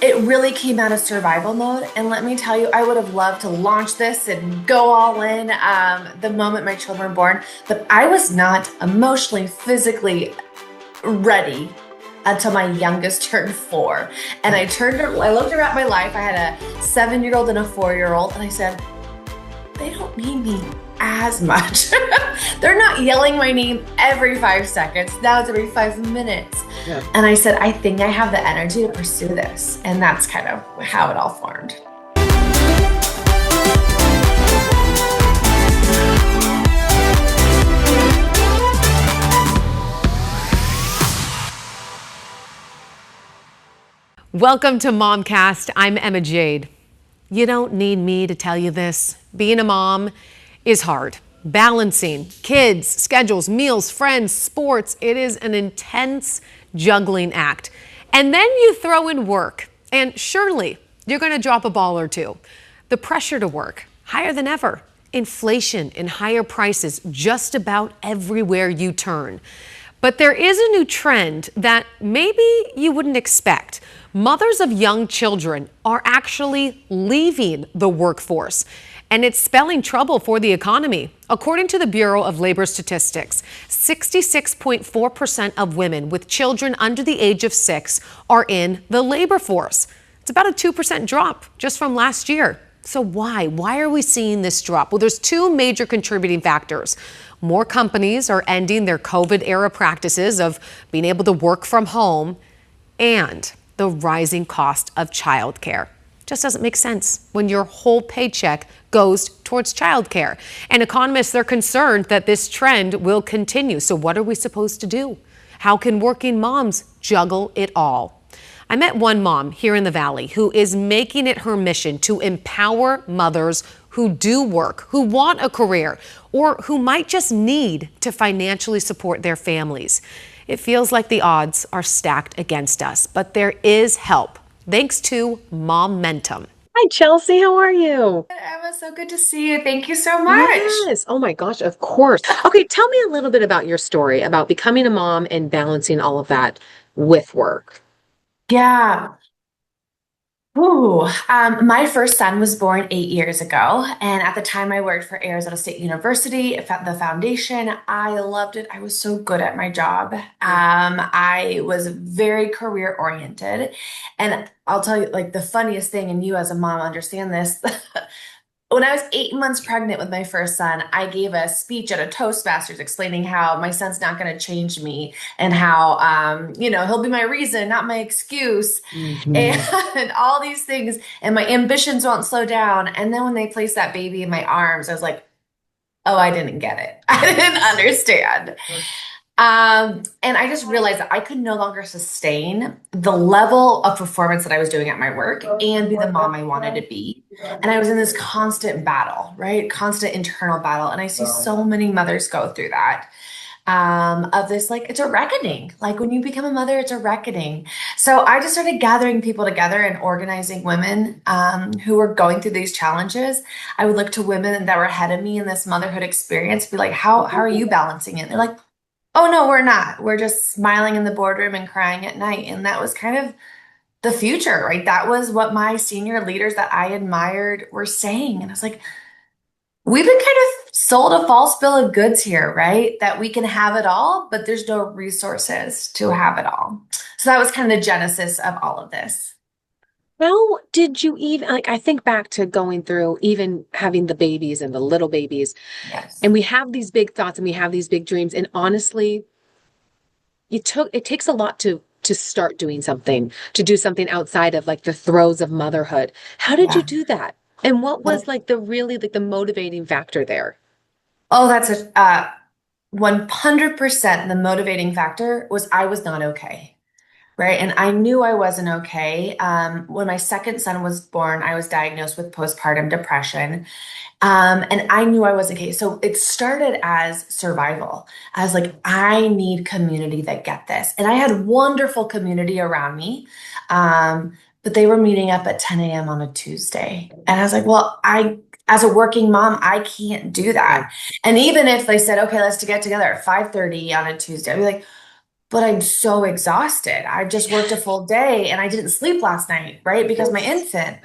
it really came out of survival mode. And let me tell you, I would have loved to launch this and go all in the moment my children were born, but I was not emotionally, physically ready until my youngest turned 4. And I looked around my life. I had a 7-year-old and a 4-year-old, and I said, they don't need me as much. They're not yelling my name every 5 seconds. Now it's every 5 minutes. Yeah. And I said, I think I have the energy to pursue this. And that's kind of how it all formed. Welcome to MOMCAST. I'm Emma Jade. You don't need me to tell you this. Being a mom is hard. Balancing kids, schedules, meals, friends, sports. It is an intense juggling act. And then you throw in work. And surely you're going to drop a ball or two. The pressure to work, higher than ever. Inflation and higher prices just about everywhere you turn. But there is a new trend that maybe you wouldn't expect. Mothers of young children are actually leaving the workforce, and it's spelling trouble for the economy. According to the Bureau of Labor Statistics, 66.4% of women with children under the age of 6 are in the labor force. It's about a 2% drop just from last year. So why? Why are we seeing this drop? Well, there's two major contributing factors. More companies are ending their COVID-era practices of being able to work from home, and the rising cost of childcare. Just doesn't make sense when your whole paycheck goes towards childcare. And economists, they're concerned that this trend will continue. So what are we supposed to do? How can working moms juggle it all? I met one mom here in the Valley who is making it her mission to empower mothers who do work, who want a career, or who might just need to financially support their families. It feels like the odds are stacked against us, but there is help thanks to Momentum. Hi, Chelsea. How are you? Emma, so good to see you. Thank you so much. Yes. Oh my gosh, of course. Okay, tell me a little bit about your story about becoming a mom and balancing all of that with work. Yeah. Ooh, my first son was born 8 years ago, and at the time I worked for Arizona State University, the foundation. I loved it. I was so good at my job. I was very career oriented, and I'll tell you, like the funniest thing, and you as a mom understand this. When I was 8 months pregnant with my first son, I gave a speech at a Toastmasters explaining how my son's not going to change me and how, he'll be my reason, not my excuse, and all these things. And my ambitions won't slow down. And then when they placed that baby in my arms, I was like, oh, I didn't get it. I didn't understand. And I just realized that I could no longer sustain the level of performance that I was doing at my work and be the mom I wanted to be. And I was in this constant battle, right? Constant internal battle. And I see so many mothers go through that. Of this, like, it's a reckoning. Like when you become a mother, it's a reckoning. So I just started gathering people together and organizing women who were going through these challenges. I would look to women that were ahead of me in this motherhood experience, be like, how are you balancing it? And they're like, oh, no, we're not. We're just smiling in the boardroom and crying at night. And that was kind of the future, right? That was what my senior leaders that I admired were saying. And I was like, we've been kind of sold a false bill of goods here, right? That we can have it all, but there's no resources to have it all. So that was kind of the genesis of all of this. How did you even, like, I think back to going through even having the babies and the little babies, Yes. and we have these big thoughts and we have these big dreams. And honestly, it takes a lot to start doing something, to do something outside of like the throes of motherhood. How did you do that? And what was like the motivating factor there? Oh, that's a 100% the motivating factor was I was not okay. Right. And I knew I wasn't okay. When my second son was born, I was diagnosed with postpartum depression. And I knew I wasn't okay. So it started as survival. I was like, I need community that get this. And I had wonderful community around me. But they were meeting up at 10 a.m. on a Tuesday. And I was like, well, as a working mom, I can't do that. And even if they said, okay, let's get together at 5:30 on a Tuesday, I'd be like, but I'm so exhausted. I just worked a full day and I didn't sleep last night, right? Because my infant.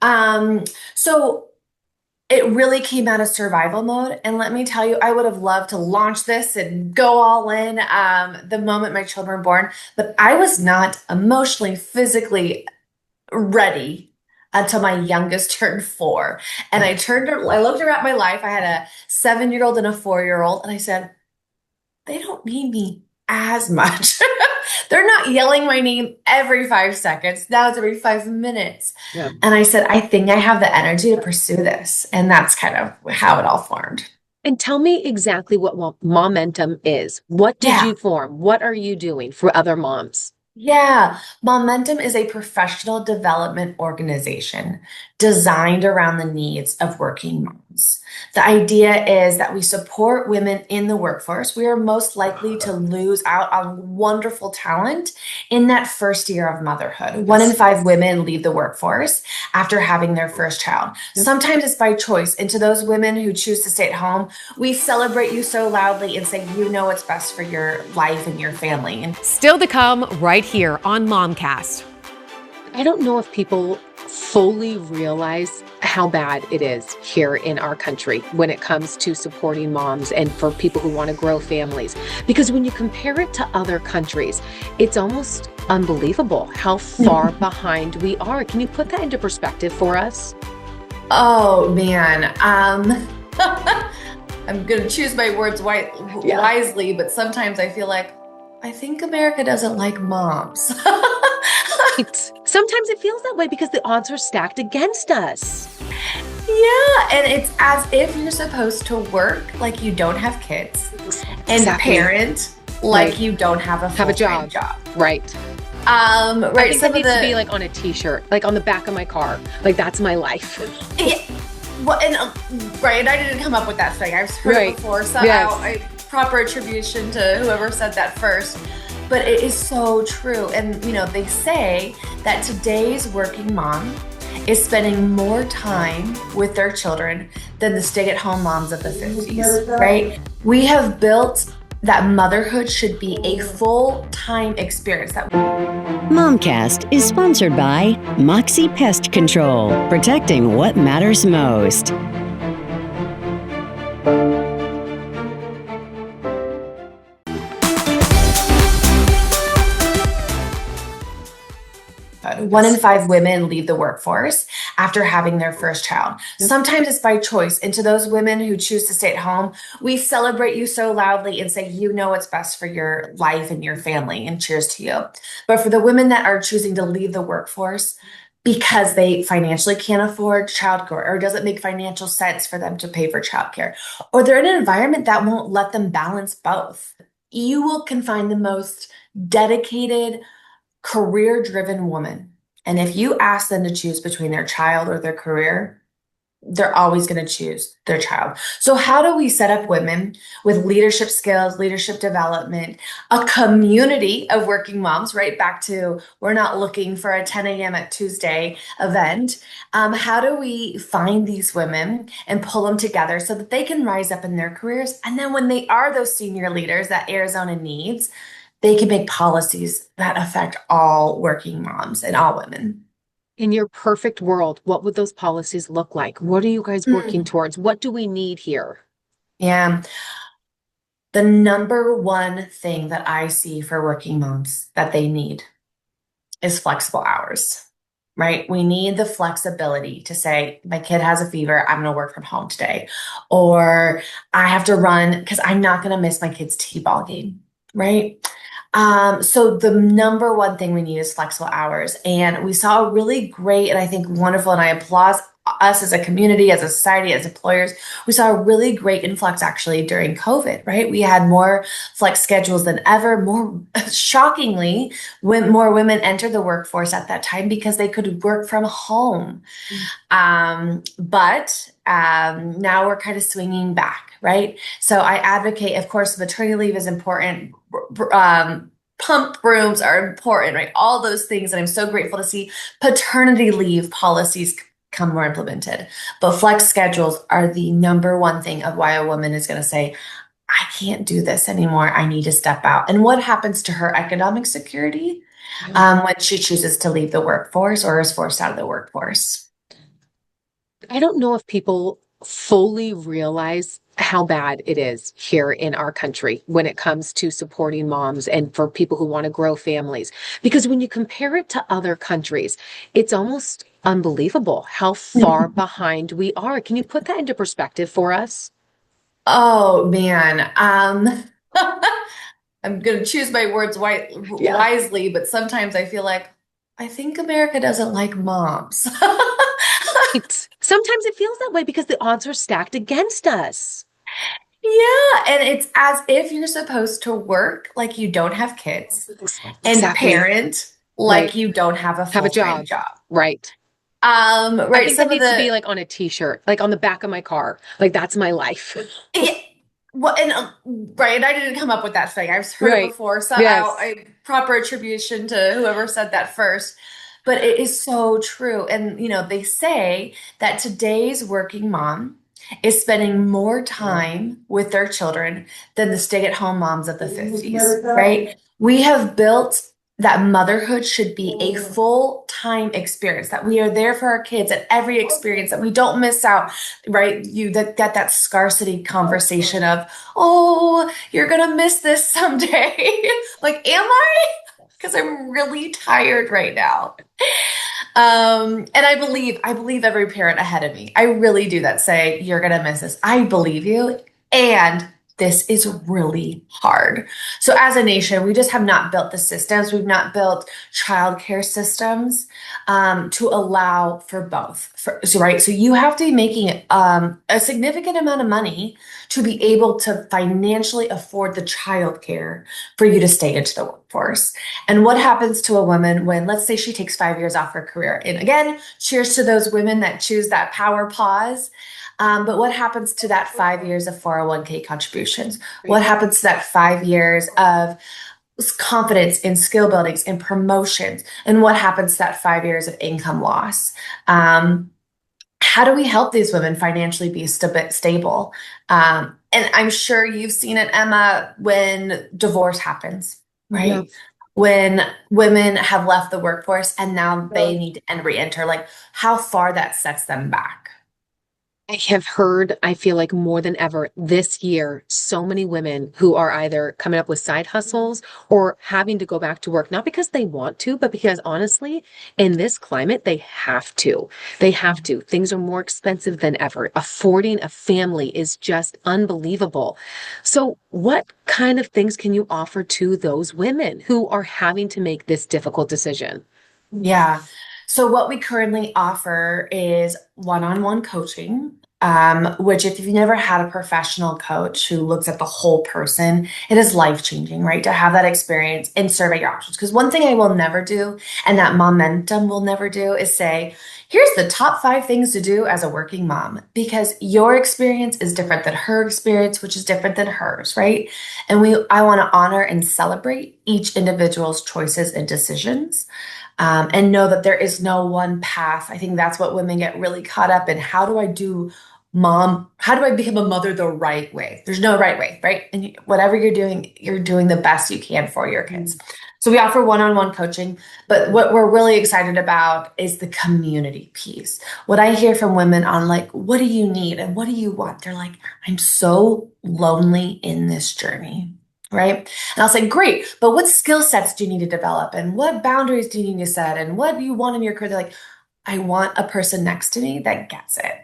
Um, so it really came out of survival mode. And let me tell you, I would have loved to launch this and go all in the moment my children were born, but I was not emotionally, physically ready until my youngest turned 4. And I looked around my life. I had a 7-year-old and a 4-year-old, and I said, they don't need me as much. They're not yelling my name every 5 seconds. Now it's every 5 minutes. Yeah. And I said, I think I have the energy to pursue this. And that's kind of how it all formed. And tell me exactly what Momentum is. What did Yeah. you form? What are you doing for other moms? Yeah, Momentum is a professional development organization designed around the needs of working moms. The idea is that we support women in the workforce. We are most likely to lose out on wonderful talent in that first year of motherhood. 1 in 5 women leave the workforce after having their first child. Sometimes it's by choice. And to those women who choose to stay at home, we celebrate you so loudly and say, you know what's best for your life and your family. And Still to come right here on MOMCAST. I don't know if people fully realize how bad it is here in our country when it comes to supporting moms and for people who want to grow families. Because when you compare it to other countries, it's almost unbelievable how far behind we are. Can you put that into perspective for us? oh man, I'm gonna choose my words wisely, but sometimes I feel like I think America doesn't like moms. Right. Sometimes it feels that way because the odds are stacked against us. Yeah, and it's as if you're supposed to work like you don't have kids and Exactly. parent like Right. you don't have a Have a full-time job. Right. Um, I right. think Some that of needs to be the like on a t-shirt, like on the back of my car. Like that's my life. yeah, well, and right, and I didn't come up with that thing. I've heard Right. it before. Somehow, Yes. proper attribution to whoever said that first. But it is so true. And they say that today's working mom is spending more time with their children than the stay-at-home moms of the 50s, right? We have built that motherhood should be a full-time experience. That MOMCAST is sponsored by Moxie Pest Control, protecting what matters most. 1 in 5 women leave the workforce after having their first child. Sometimes it's by choice. And to those women who choose to stay at home, we celebrate you so loudly and say, you know what's best for your life and your family, and cheers to you. But for the women that are choosing to leave the workforce because they financially can't afford childcare, or it doesn't make financial sense for them to pay for childcare, or they're in an environment that won't let them balance both, can find the most dedicated, career-driven woman. And if you ask them to choose between their child or their career, they're always going to choose their child. So how do we set up women with leadership skills, leadership development, a community of working moms, right? Back to, we're not looking for a 10 a.m. at Tuesday event. How do we find these women and pull them together so that they can rise up in their careers? And then when they are those senior leaders that Arizona needs, they can make policies that affect all working moms and all women. In your perfect world, what would those policies look like? What are you guys working towards? What do we need here? Yeah. The number one thing that I see for working moms that they need is flexible hours, right? We need the flexibility to say, my kid has a fever, I'm going to work from home today. Or I have to run because I'm not going to miss my kid's t-ball game, right? So the number one thing we need is flexible hours. And we saw a really great, and I think wonderful, and I applaud us as a community, as a society, as employers. We saw a really great influx actually during COVID, right? We had more flex schedules than ever. More shockingly, when more women entered the workforce at that time because they could work from home. But now we're kind of swinging back, right? So I advocate, of course, maternity leave is important. Pump rooms are important, right? All those things. And I'm so grateful to see paternity leave policies come more implemented. But flex schedules are the number one thing of why a woman is going to say, I can't do this anymore. I need to step out. And what happens to her economic security when she chooses to leave the workforce or is forced out of the workforce? I don't know if people fully realize how bad it is here in our country when it comes to supporting moms and for people who want to grow families. Because when you compare it to other countries, it's almost unbelievable how far behind we are. Can you put that into perspective for us? Oh man. I'm going to choose my words Yeah. wisely, but sometimes I feel like I think America doesn't like moms. Right. Sometimes it feels that way because the odds are stacked against us. Yeah, and it's as if you're supposed to work like you don't have kids and Exactly. parent like Right. you don't have a Have a full-time job. job. Right. I Right. think that Some of needs to be the like on a t-shirt, like on the back of my car. Like that's my life. Yeah, well, and right, and I didn't come up with that thing. I've heard it Right. before, so Yes. proper attribution to whoever said that first. But it is so true. And they say that today's working mom is spending more time with their children than the stay-at-home moms of the 50s, right? We have built that motherhood should be a full-time experience, that we are there for our kids at every experience, that we don't miss out, right? You that get that scarcity conversation of, oh, you're gonna miss this someday. Like, am I? Because I'm really tired right now. And I believe every parent ahead of me. I really do that say, you're gonna miss this. I believe you. And this is really hard. So as a nation, we just have not built the systems. We've not built childcare systems to allow for both. Right. So you have to be making a significant amount of money to be able to financially afford the childcare for you to stay into the workforce. And what happens to a woman when, let's say, she takes 5 years off her career? And again, cheers to those women that choose that power pause. But what happens to that 5 years of 401k contributions? What happens to that 5 years of confidence in skill buildings and promotions? And what happens to that 5 years of income loss? How do we help these women financially be stable? And I'm sure you've seen it, Emma, when divorce happens, Yeah. right? When women have left the workforce and now they need to re-enter, like how far that sets them back. I have heard, I feel like more than ever this year, so many women who are either coming up with side hustles or having to go back to work, not because they want to, but because honestly, in this climate, they have to. They have to. Things are more expensive than ever. Affording a family is just unbelievable. So, what kind of things can you offer to those women who are having to make this difficult decision? Yeah. So what we currently offer is one-on-one coaching, which if you've never had a professional coach who looks at the whole person, it is life-changing, right? To have that experience and survey your options. Because one thing I will never do, and that momentum will never do, is say, here's the top 5 things to do as a working mom, because your experience is different than her experience, which is different than hers, right? And I want to honor and celebrate each individual's choices and decisions and know that there is no one path. I think that's what women get really caught up in. How do I become a mother the right way? There's no right way, right? And whatever you're doing the best you can for your kids. So we offer one-on-one coaching, but what we're really excited about is the community piece. What I hear from women on like, what do you need and what do you want? They're like, I'm so lonely in this journey. Right. And I'll say, great, but what skill sets do you need to develop? And what boundaries do you need to set? And what do you want in your career? They're like, I want a person next to me that gets it.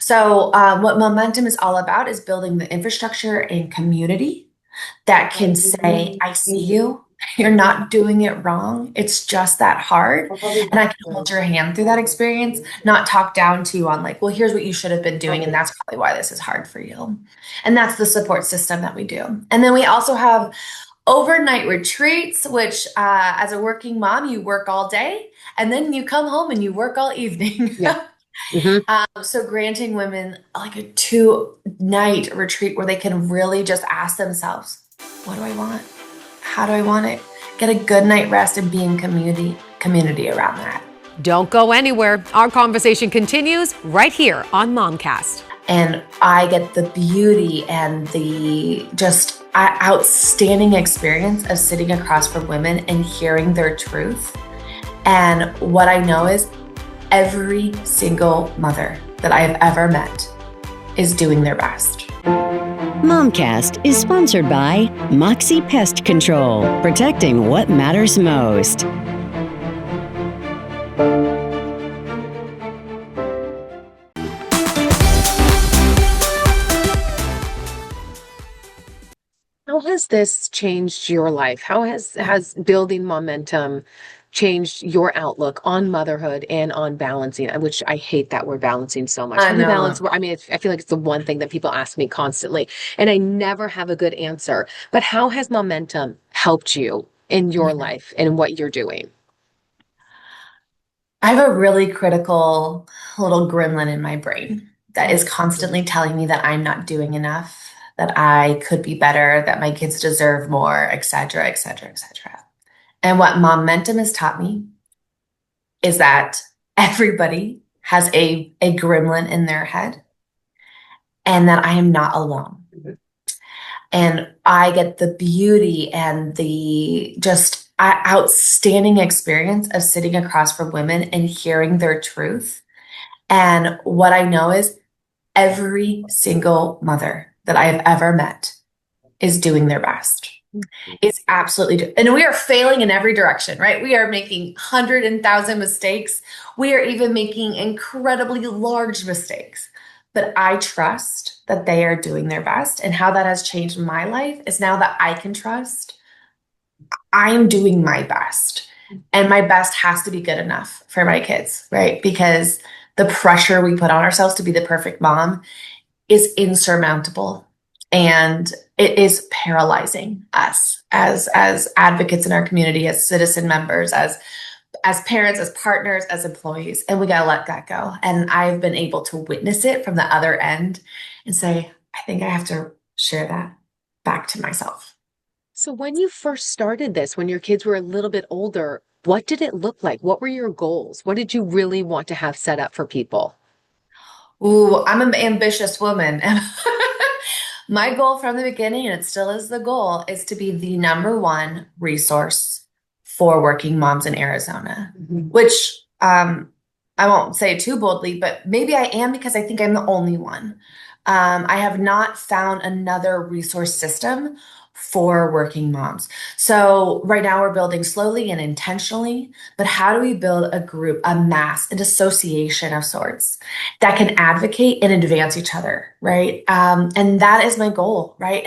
So, what momentum is all about is building the infrastructure and community that can say, I see you. You're not doing it wrong. It's just that hard. And I can hold your hand through that experience, not talk down to you on like, well, here's what you should have been doing. And that's probably why this is hard for you. And that's the support system that we do. And then we also have overnight retreats, which as a working mom, you work all day and then you come home and you work all evening. Yeah. Hmm. So granting women like a 2-night retreat where they can really just ask themselves, what do I want? How do I want it? Get a good night rest and be in community around that. Don't go anywhere. Our conversation continues right here on MOMCAST. And I get the beauty and the just outstanding experience of sitting across from women and hearing their truth. And what I know is every single mother that I have ever met is doing their best. MOMCAST is sponsored by Moxie Pest Control, protecting what matters most. How has this changed your life? How has building momentum changed your outlook on motherhood and on balancing, which I hate that word balancing so much. I How do you know. balance? I mean, I feel like it's the one thing that people ask me constantly, and I never have a good answer. But how has momentum helped you in your Yeah. life and what you're doing? I have a really critical little gremlin in my brain that is constantly telling me that I'm not doing enough, that I could be better, that my kids deserve more, et cetera, et cetera, et cetera. And what momentum has taught me is that everybody has a gremlin in their head and that I am not alone. And I get the beauty and the just outstanding experience of sitting across from women and hearing their truth. And what I know is every single mother that I have ever met is doing their best. It's absolutely, and we are failing in every direction, right? We are making 100,000 mistakes. We are even making incredibly large mistakes. But I trust that they are doing their best. And how that has changed my life is now that I can trust I'm doing my best. And my best has to be good enough for my kids, right? Because the pressure we put on ourselves to be the perfect mom is insurmountable. And it is paralyzing us as advocates in our community, as citizen members, as parents, as partners, as employees. And we got to let that go. And I've been able to witness it from the other end and say, I think I have to share that back to myself. So when you first started this, when your kids were a little bit older, what did it look like? What were your goals? What did you really want to have set up for people? Ooh, I'm an ambitious woman. My goal from the beginning, and it still is the goal, is to be the number one resource for working moms in Arizona, which I won't say too boldly, but maybe I am because I think I'm the only one. I have not found another resource system for working moms. So right now we're building slowly and intentionally, but how do we build a group, a mass, an association of sorts that can advocate and advance each other, right? And that is my goal, right?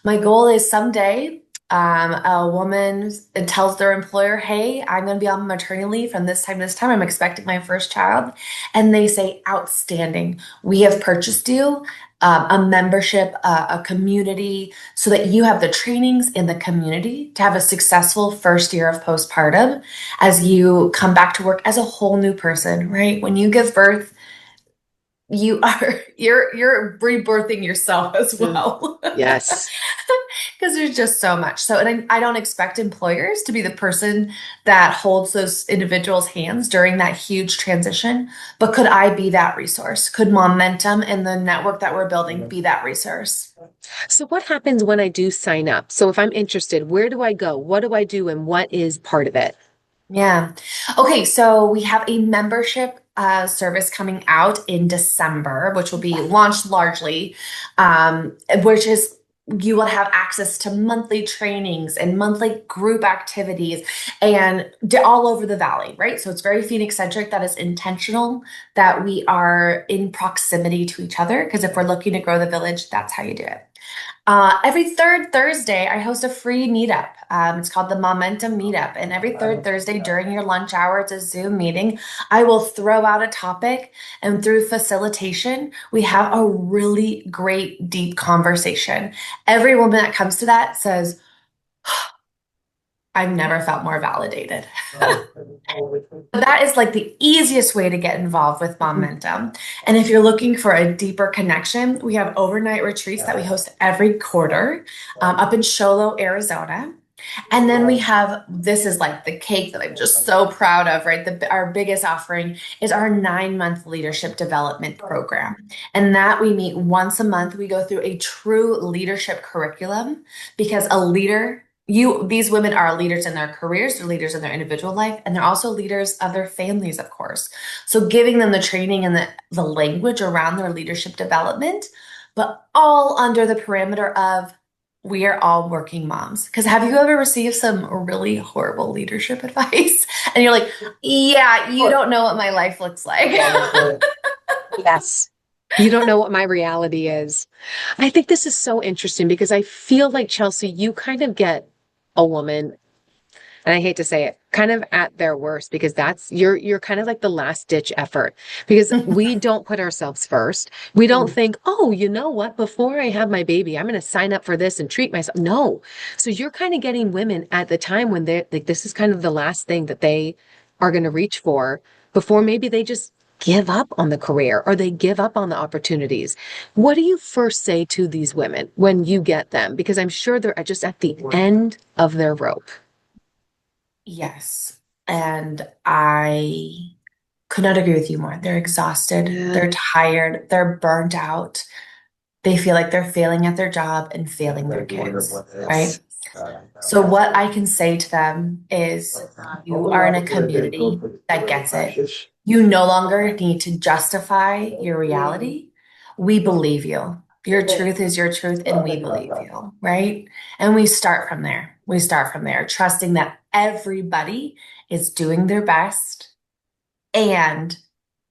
My goal is someday a woman tells their employer, hey, I'm going to be on maternity leave from this time to this time. I'm expecting my first child. And they say, outstanding. We have purchased you a membership, a community, so that you have the trainings in the community to have a successful first year of postpartum as you come back to work as a whole new person, right? When you give birth, you're rebirthing yourself as well. Yes. Because there's just so much. So, and I don't expect employers to be the person that holds those individuals' hands during that huge transition. But could I be that resource? Could Momentum and the network that we're building be that resource? So what happens when I do sign up? So if I'm interested, where do I go? What do I do? And what is part of it? Yeah. Okay. So we have a membership service coming out in December, which will be launched largely, which is you will have access to monthly trainings and monthly group activities and all over the valley, right? So it's very Phoenix centric. That is intentional that we are in proximity to each other. Because if we're looking to grow the village, that's how you do it. Every third Thursday, I host a free meetup. It's called the Momentum Meetup. And every third Thursday during your lunch hour, it's a Zoom meeting. I will throw out a topic, and through facilitation, we have a really great, deep conversation. Every woman that comes to that says, I've never felt more validated. That is like the easiest way to get involved with Momentum. And if you're looking for a deeper connection, we have overnight retreats that we host every quarter up in Sholo, Arizona. And then we have, this is like the cake that I'm just so proud of, right? Our biggest offering is our 9-month leadership development program. And that we meet once a month. We go through a true leadership curriculum because these women are leaders in their careers, they're leaders in their individual life, and they're also leaders of their families, of course. So giving them the training and the language around their leadership development, but all under the parameter of we are all working moms. Because have you ever received some really horrible leadership advice? And you're like, yeah, you don't know what my life looks like. Yes. You don't know what my reality is. I think this is so interesting because I feel like, Chelsea, you kind of get a woman, and I hate to say it, kind of at their worst, because you're kind of like the last ditch effort, because we don't put ourselves first. We don't think, oh, you know what, before I have my baby, I'm going to sign up for this and treat myself. No. So you're kind of getting women at the time when they're like, this is kind of the last thing that they are going to reach for before maybe they just give up on the career or they give up on the opportunities. What do you first say to these women when you get them? Because I'm sure they're just at the end of their rope. Yes. And I could not agree with you more. They're exhausted, they're tired, they're burnt out. They feel like they're failing at their job and failing their kids, right? So what I can say to them is you are in a community that gets it. You no longer need to justify your reality. We believe you. Your truth is your truth, and we believe you, right? And we start from there. We start from there, trusting that everybody is doing their best and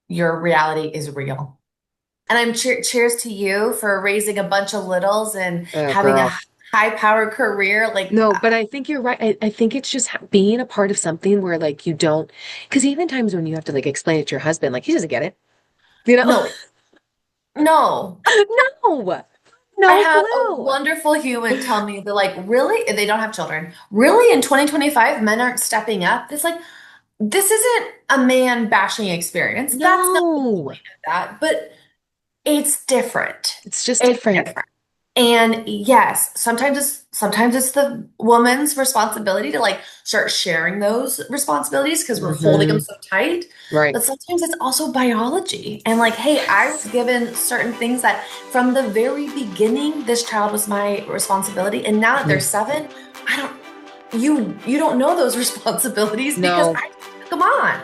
your reality is real. And I'm cheers to you for raising a bunch of littles and having a high power career. Like, no, but I think you're right. I think it's just being a part of something where like you don't, because even times when you have to like explain it to your husband, like he doesn't get it, you know? no, no. No, I no had a clue. wonderful human tell me they're like, really? They don't have children. Really? In 2025, men aren't stepping up? It's like, this isn't a man bashing experience. That's not the No, point of that, but it's different. it's just It's different. different. And yes, sometimes it's the woman's responsibility to like start sharing those responsibilities because we're holding them so tight. Right. But sometimes it's also biology. And like, hey, I was given certain things that from the very beginning, this child was my responsibility. And now that they're 7, you don't know those responsibilities because No. I took them on.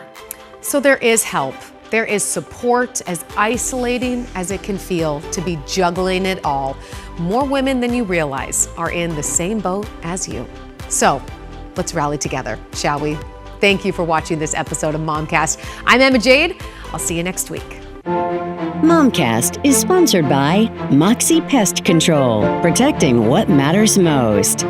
So there is help. There is support, as isolating as it can feel to be juggling it all. More women than you realize are in the same boat as you. So let's rally together, shall we? Thank you for watching this episode of MOMCAST. I'm Emma Jade. I'll see you next week. MOMCAST is sponsored by Moxie Pest Control, protecting what matters most.